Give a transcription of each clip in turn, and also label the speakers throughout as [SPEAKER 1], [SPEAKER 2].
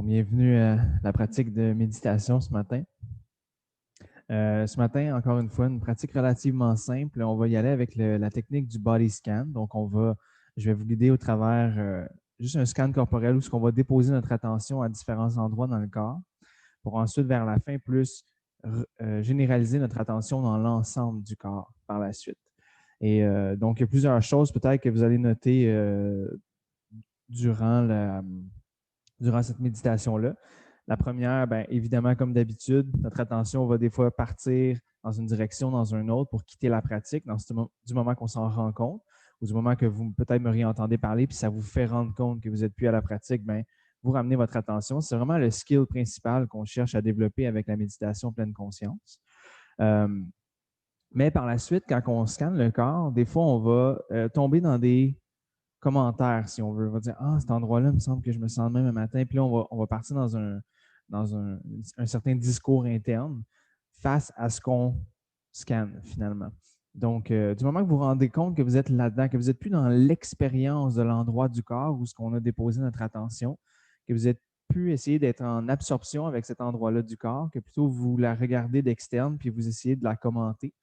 [SPEAKER 1] Bienvenue à la pratique de méditation ce matin. Ce matin, encore une fois, une pratique relativement simple. On va y aller avec la technique du body scan. Donc, je vais vous guider au travers juste un scan corporel où on va déposer notre attention à différents endroits dans le corps pour ensuite, vers la fin, plus généraliser notre attention dans l'ensemble du corps par la suite. Et donc, il y a plusieurs choses peut-être que vous allez noter durant cette méditation-là. La première, bien, évidemment, comme d'habitude, notre attention va des fois partir dans une direction, dans une autre pour quitter la pratique du moment qu'on s'en rend compte ou du moment que vous peut-être me réentendez parler puis ça vous fait rendre compte que vous n'êtes plus à la pratique, bien, vous ramenez votre attention. C'est vraiment le skill principal qu'on cherche à développer avec la méditation pleine conscience. Mais par la suite, quand on scanne le corps, des fois, on va tomber dans des commentaires, si on veut. On va dire, ah, cet endroit-là, il me semble que je me sens de même un matin. Puis là, on va partir dans un certain discours interne face à ce qu'on scanne finalement. Donc, du moment que vous vous rendez compte que vous êtes là-dedans, que vous n'êtes plus dans l'expérience de l'endroit du corps où ce qu'on a déposé notre attention, que vous êtes plus essayer d'être en absorption avec cet endroit-là du corps, que plutôt vous la regardez d'externe puis vous essayez de la commenter,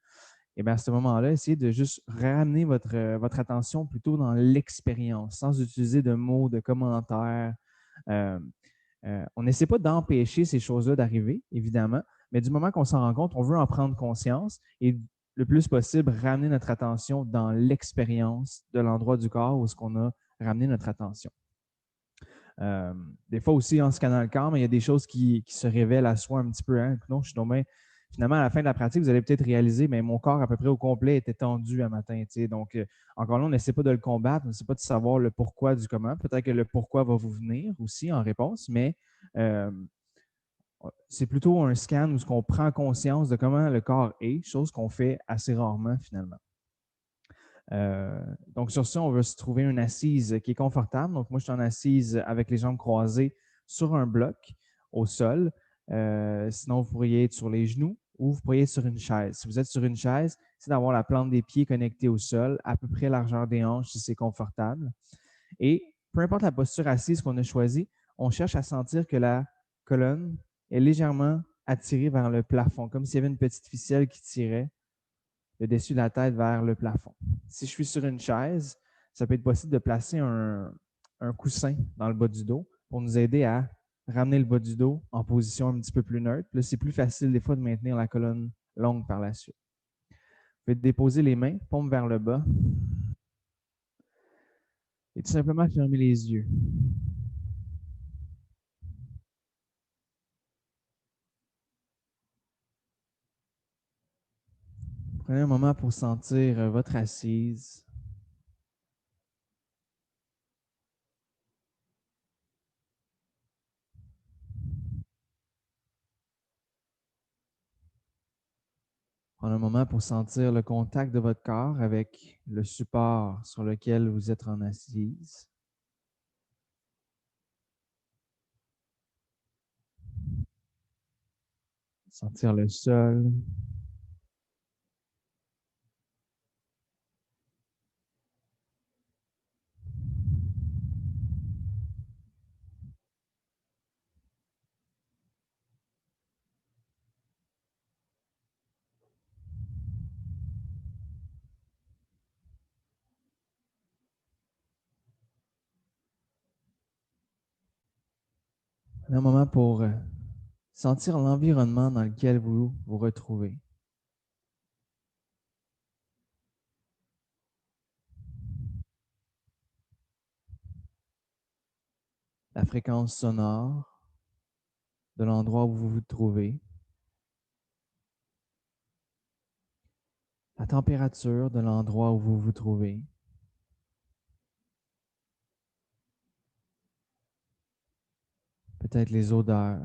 [SPEAKER 1] et bien à ce moment-là, essayez de juste ramener votre attention plutôt dans l'expérience, sans utiliser de mots, de commentaires. Euh, on n'essaie pas d'empêcher ces choses-là d'arriver, évidemment, mais du moment qu'on s'en rend compte, on veut en prendre conscience et le plus possible ramener notre attention dans l'expérience de l'endroit du corps où est-ce qu'on a ramené notre attention. Des fois aussi, en scannant le corps, mais il y a des choses qui se révèlent à soi un petit peu. Hein? Non, je suis donc bien. Finalement, à la fin de la pratique, vous allez peut-être réaliser, mais mon corps à peu près au complet était tendu un matin. Donc, encore là, on n'essaie pas de le combattre, on n'essaie pas de savoir le pourquoi du comment. Peut-être que le pourquoi va vous venir aussi en réponse, mais c'est plutôt un scan où on prend conscience de comment le corps est, chose qu'on fait assez rarement finalement. Donc, sur ça, on veut se trouver une assise qui est confortable. Donc, moi, je suis en assise avec les jambes croisées sur un bloc au sol. Sinon, vous pourriez être sur les genoux ou vous pourriez être sur une chaise. Si vous êtes sur une chaise, c'est d'avoir la plante des pieds connectée au sol, à peu près largeur des hanches si c'est confortable. Et peu importe la posture assise qu'on a choisie, on cherche à sentir que la colonne est légèrement attirée vers le plafond, comme s'il y avait une petite ficelle qui tirait le dessus de la tête vers le plafond. Si je suis sur une chaise, ça peut être possible de placer un coussin dans le bas du dos pour nous aider à ramener le bas du dos en position un petit peu plus neutre. Là, c'est plus facile des fois de maintenir la colonne longue par la suite. Vous pouvez déposer les mains, paume vers le bas, et tout simplement fermer les yeux. Prenez un moment pour sentir votre assise. Prenez un moment pour sentir le contact de votre corps avec le support sur lequel vous êtes en assise. Sentir le sol. Un moment pour sentir l'environnement dans lequel vous vous retrouvez. La fréquence sonore de l'endroit où vous vous trouvez. La température de l'endroit où vous vous trouvez. Peut-être les odeurs.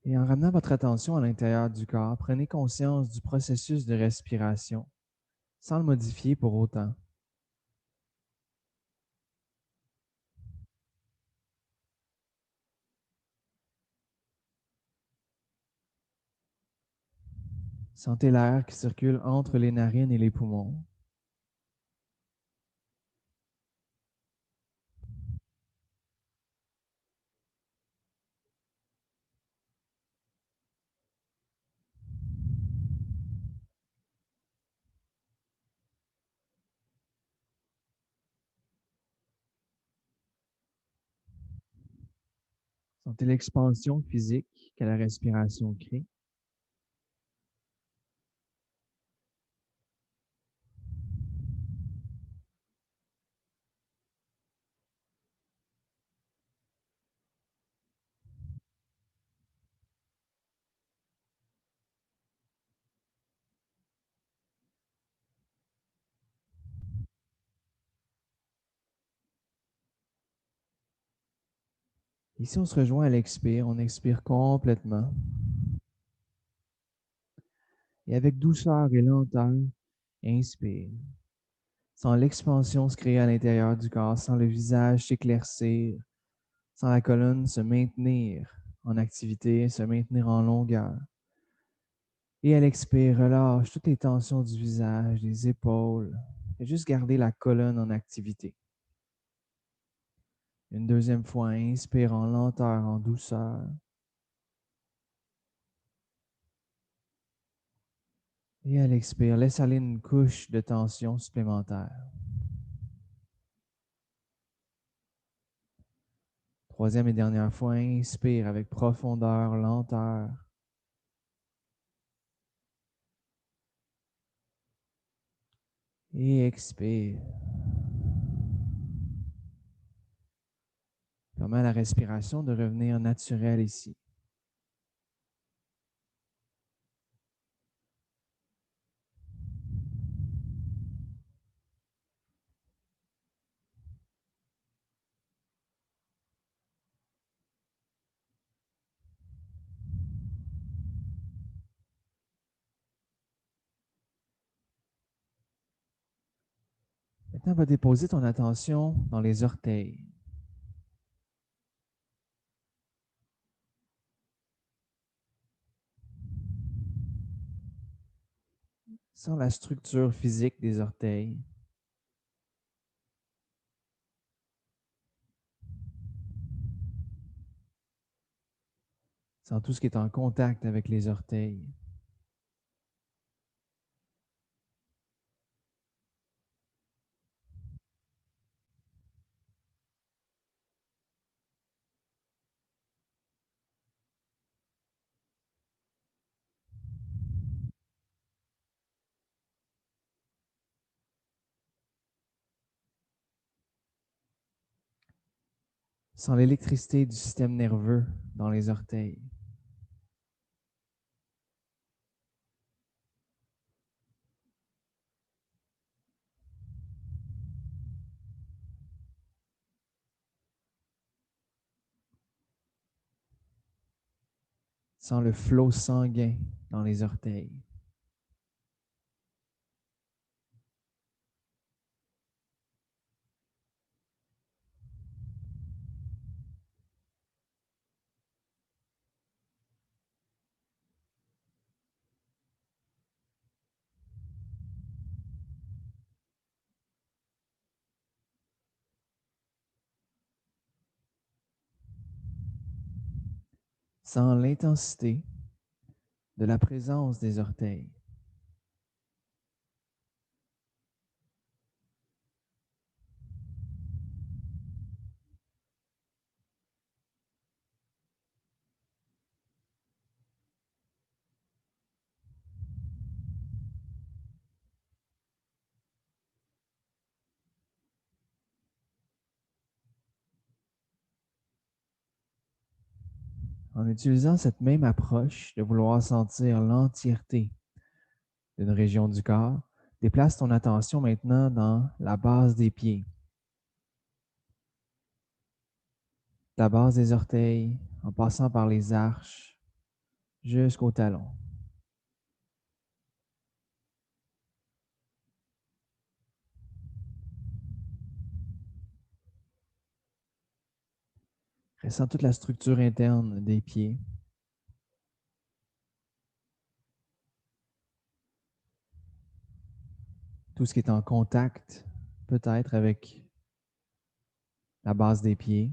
[SPEAKER 1] Et en ramenant votre attention à l'intérieur du corps, prenez conscience du processus de respiration sans le modifier pour autant. Sentez l'air qui circule entre les narines et les poumons. Sentez l'expansion physique que la respiration crée. Ici, on se rejoint à l'expire. On expire complètement. Et avec douceur et lenteur, inspire. Sans l'expansion se créer à l'intérieur du corps, sans le visage s'éclaircir, sans la colonne se maintenir en activité, se maintenir en longueur. Et à l'expire, relâche toutes les tensions du visage, des épaules, et juste garder la colonne en activité. Une deuxième fois, inspire en lenteur, en douceur. Et à l'expire, laisse aller une couche de tension supplémentaire. Troisième et dernière fois, inspire avec profondeur, lenteur. Et expire. Permets à la respiration de revenir naturelle ici. Maintenant, va déposer ton attention dans les orteils. Sens la structure physique des orteils. Sens tout ce qui est en contact avec les orteils. Sens l'électricité du système nerveux dans les orteils. Sens le flot sanguin dans les orteils. Sens l'intensité de la présence des orteils. En utilisant cette même approche de vouloir sentir l'entièreté d'une région du corps, déplace ton attention maintenant dans la base des pieds. La base des orteils, en passant par les arches, jusqu'au talon. Ressens toute la structure interne des pieds. Tout ce qui est en contact, peut-être, avec la base des pieds.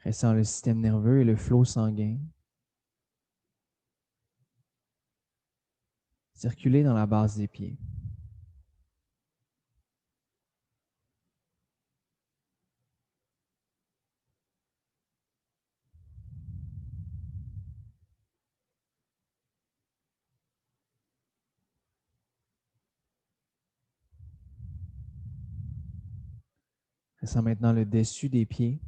[SPEAKER 1] Ressens le système nerveux et le flot sanguin circuler dans la base des pieds. Ressens maintenant le dessus des pieds.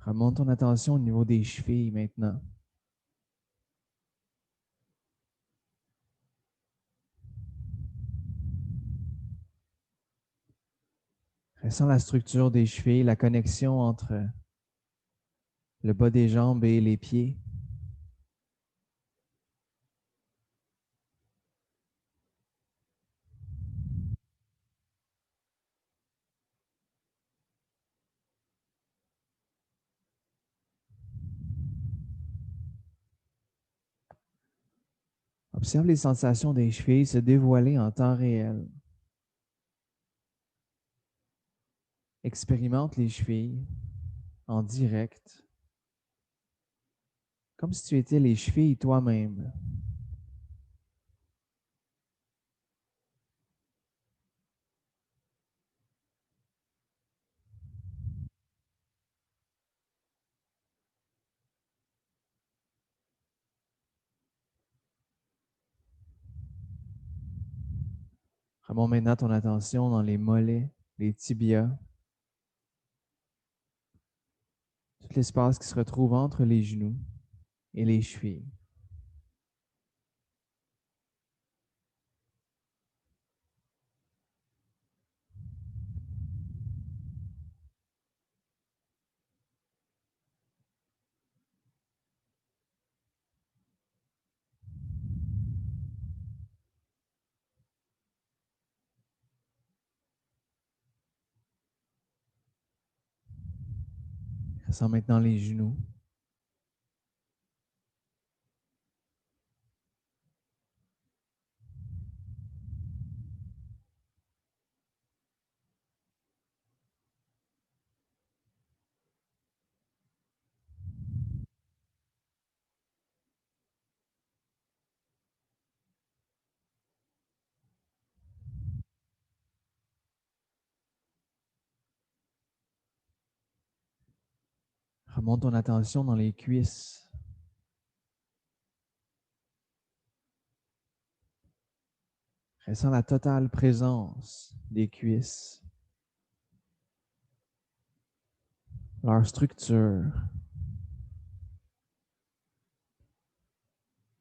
[SPEAKER 1] Remonte ton attention au niveau des chevilles maintenant. Ressens la structure des chevilles, la connexion entre le bas des jambes et les pieds. Observe les sensations des chevilles se dévoiler en temps réel. Expérimente les chevilles en direct, comme si tu étais les chevilles toi-même. Remonte maintenant ton attention dans les mollets, les tibias, tout l'espace qui se retrouve entre les genoux et les chevilles. Ressens maintenant les genoux. Remonte ton attention dans les cuisses. Ressens la totale présence des cuisses, leur structure,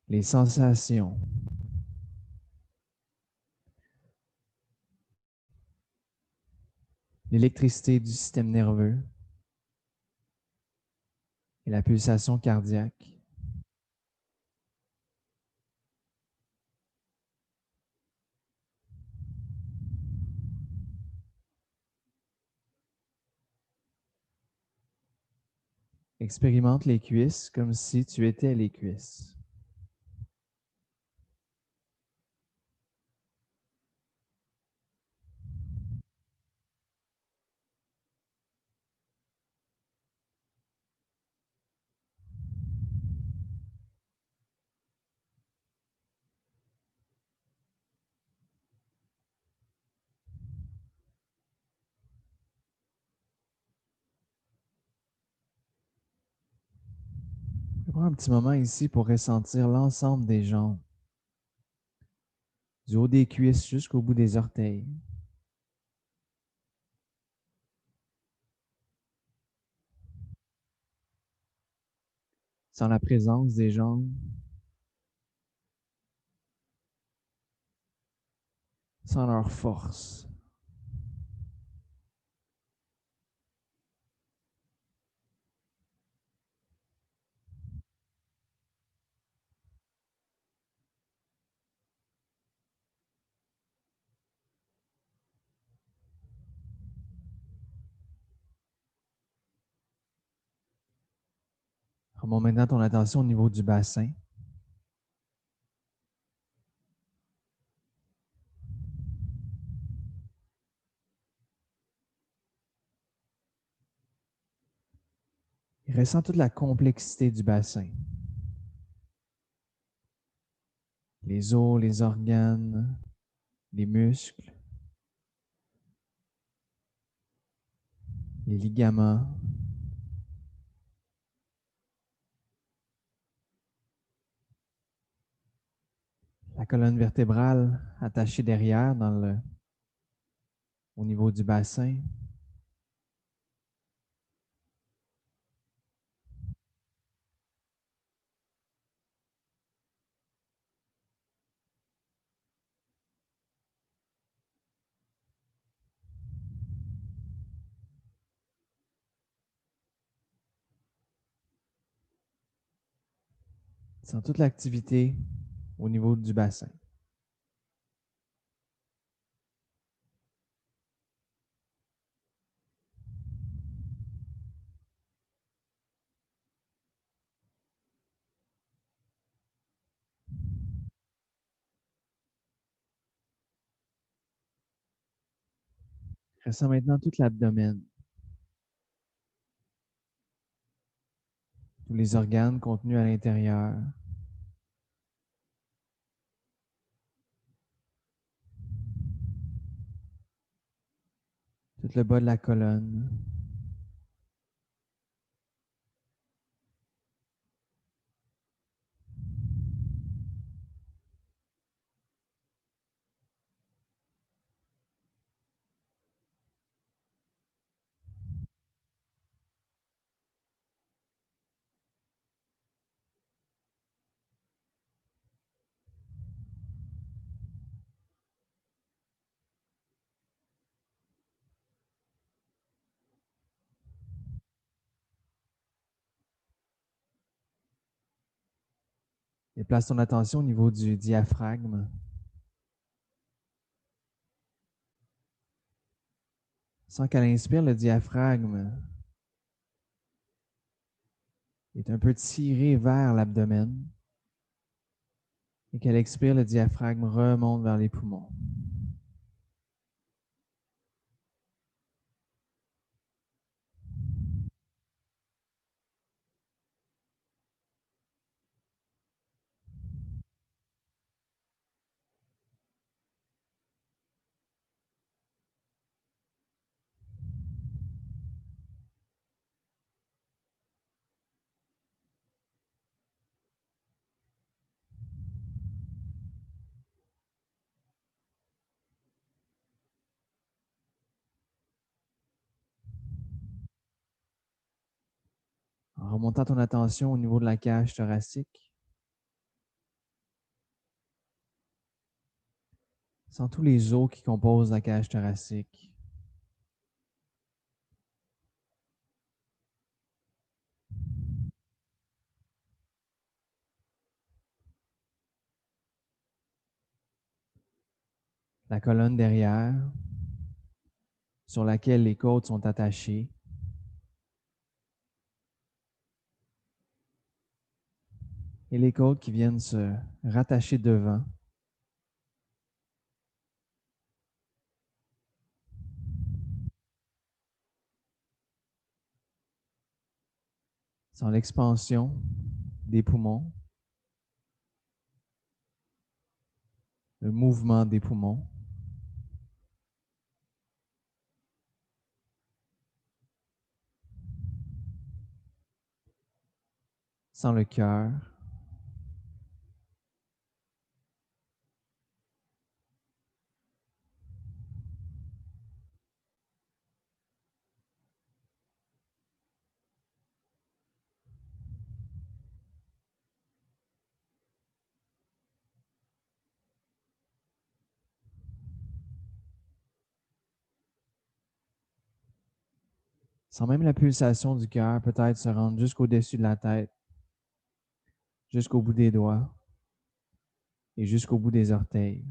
[SPEAKER 1] les sensations. L'électricité du système nerveux et la pulsation cardiaque. Expérimente les cuisses comme si tu étais les cuisses. Prends un petit moment ici pour ressentir l'ensemble des jambes, du haut des cuisses jusqu'au bout des orteils. Sans la présence des jambes, sans leur force. Remonte maintenant ton attention au niveau du bassin. Et ressens toute la complexité du bassin. Les os, les organes, les muscles, les ligaments, la colonne vertébrale attachée derrière au niveau du bassin. Sens toute l'activité au niveau du bassin. Ressens maintenant tout l'abdomen, tous les organes contenus à l'intérieur, tout le bas de la colonne, et place ton attention au niveau du diaphragme. Sens qu'à l'inspire, le diaphragme est un peu tiré vers l'abdomen et qu'à l'expire, le diaphragme remonte vers les poumons. En remontant ton attention au niveau de la cage thoracique, sens tous les os qui composent la cage thoracique. La colonne derrière, sur laquelle les côtes sont attachées, et les côtes qui viennent se rattacher devant. Sans l'expansion des poumons, le mouvement des poumons. Sens le cœur. Sens même la pulsation du cœur peut-être se rendre jusqu'au-dessus de la tête, jusqu'au bout des doigts et jusqu'au bout des orteils.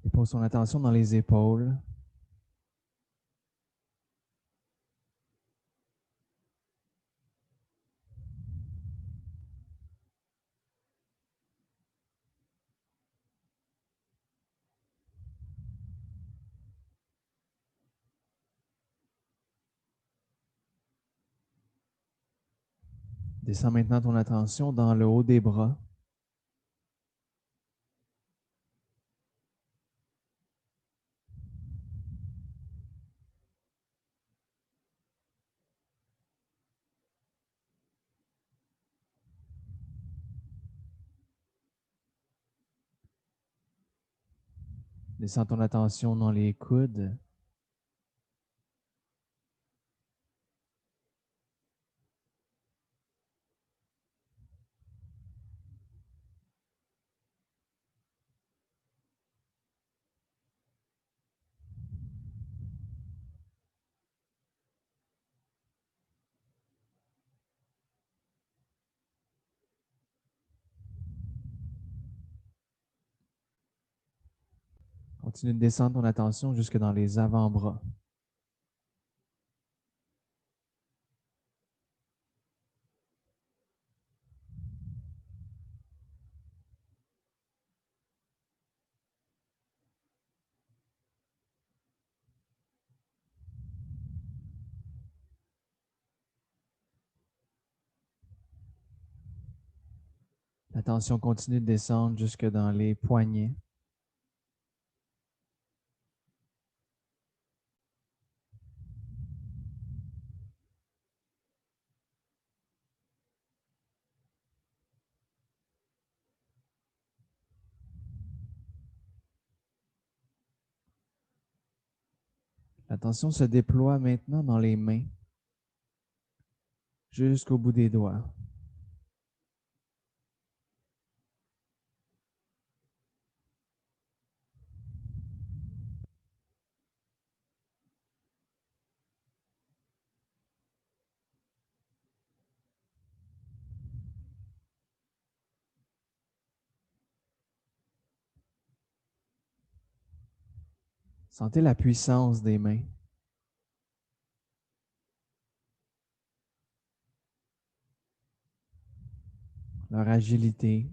[SPEAKER 1] Dépose ton attention dans les épaules. Descends maintenant ton attention dans le haut des bras. Descends ton attention dans les coudes. Continue de descendre ton attention jusque dans les avant-bras. L'attention continue de descendre jusque dans les poignets. L'attention se déploie maintenant dans les mains, jusqu'au bout des doigts. Sentez la puissance des mains, leur agilité.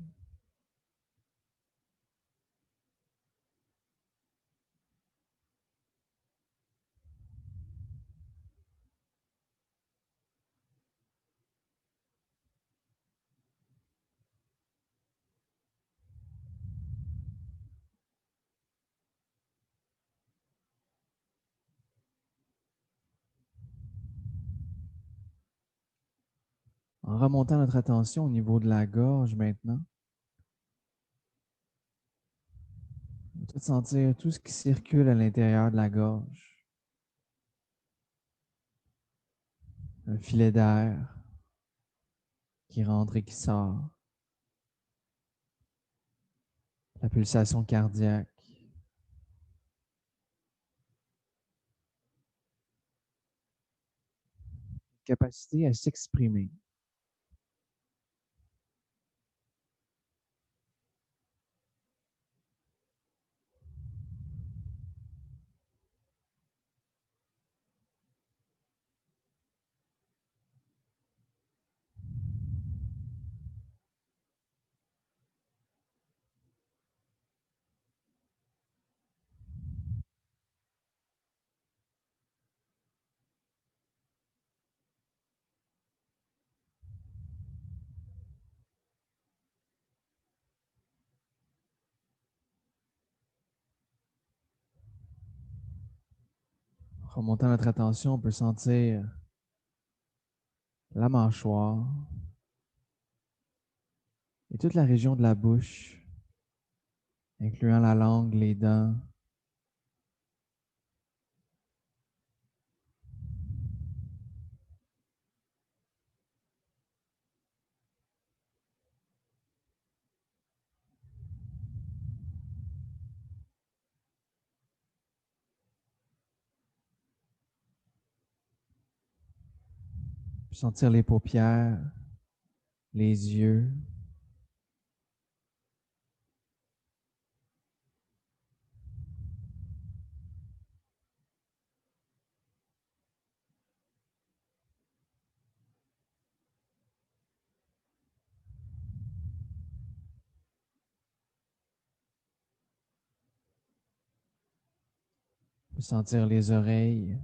[SPEAKER 1] En remontant notre attention au niveau de la gorge maintenant, on va tout sentir tout ce qui circule à l'intérieur de la gorge. Un filet d'air qui rentre et qui sort. La pulsation cardiaque. Capacité à s'exprimer. Remontant notre attention, on peut sentir la mâchoire et toute la région de la bouche, incluant la langue, les dents. Puis sentir les paupières, les yeux. Puis sentir les oreilles.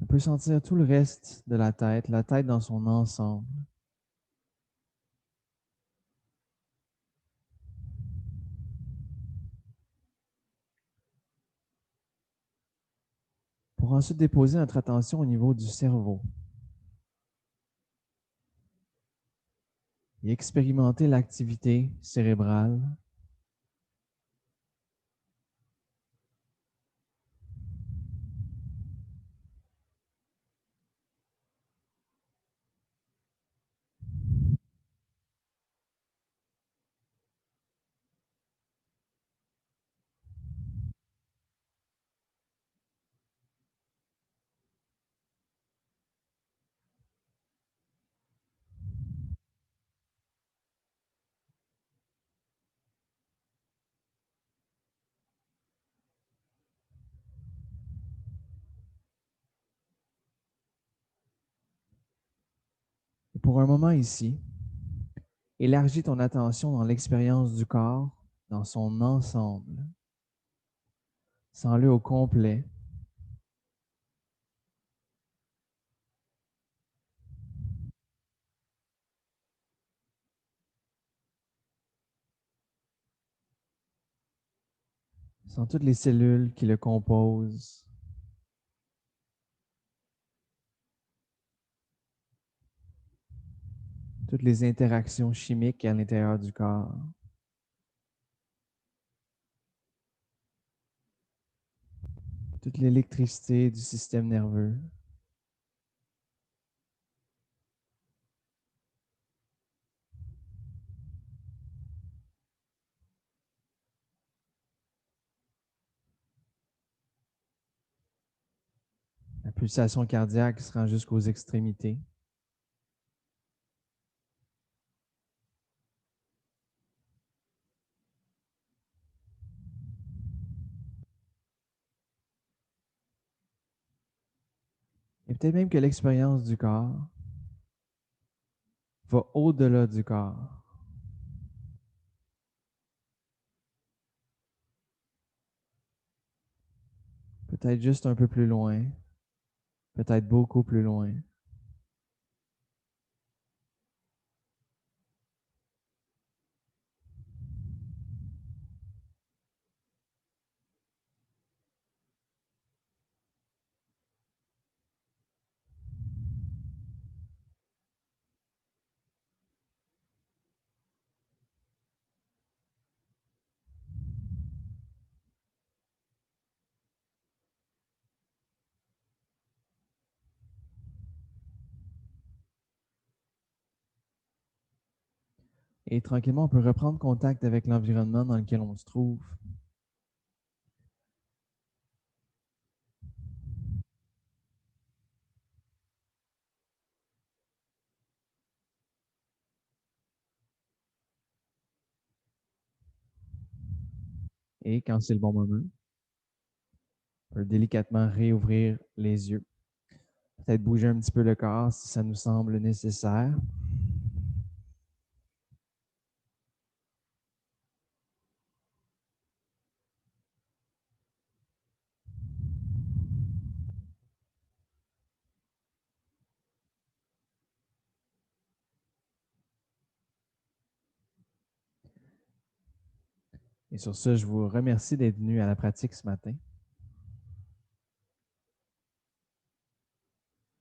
[SPEAKER 1] On peut sentir tout le reste de la tête dans son ensemble. Pour ensuite déposer notre attention au niveau du cerveau et expérimenter l'activité cérébrale. Et pour un moment ici, élargis ton attention dans l'expérience du corps, dans son ensemble. Sens-le au complet. Sens toutes les cellules qui le composent. Toutes les interactions chimiques à l'intérieur du corps. Toute l'électricité du système nerveux. La pulsation cardiaque qui se rend jusqu'aux extrémités. Et peut-être même que l'expérience du corps va au-delà du corps. Peut-être juste un peu plus loin. Peut-être beaucoup plus loin. Et tranquillement, on peut reprendre contact avec l'environnement dans lequel on se trouve. Et quand c'est le bon moment, on peut délicatement réouvrir les yeux. Peut-être bouger un petit peu le corps si ça nous semble nécessaire. Et sur ce, je vous remercie d'être venu à la pratique ce matin.